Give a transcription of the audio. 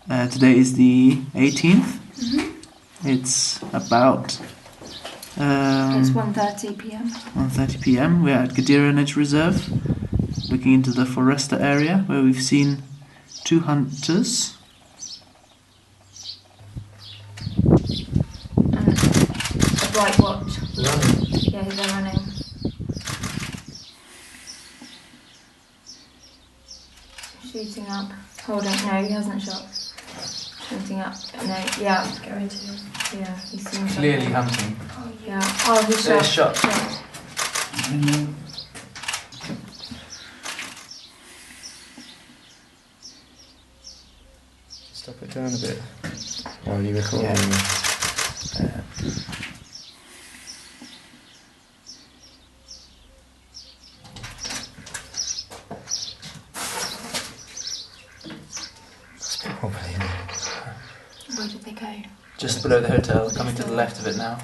Today is the 18th. It's about... it's 1:30 p.m. 1:30 p.m. We're at Għadira Nature Reserve, looking into the Foresta area where we've seen 2 hunters. And a bright watch. Running. Yeah, they're running. Shooting up. Hold on, no, he hasn't shot. Shooting up. No, yeah. Going to. Yeah, he seems Clearly like hunting. yeah. Oh, he shot. There's shot. Stop it down a bit. While you record. Where did they go? Just below the hotel, coming to the left of it now.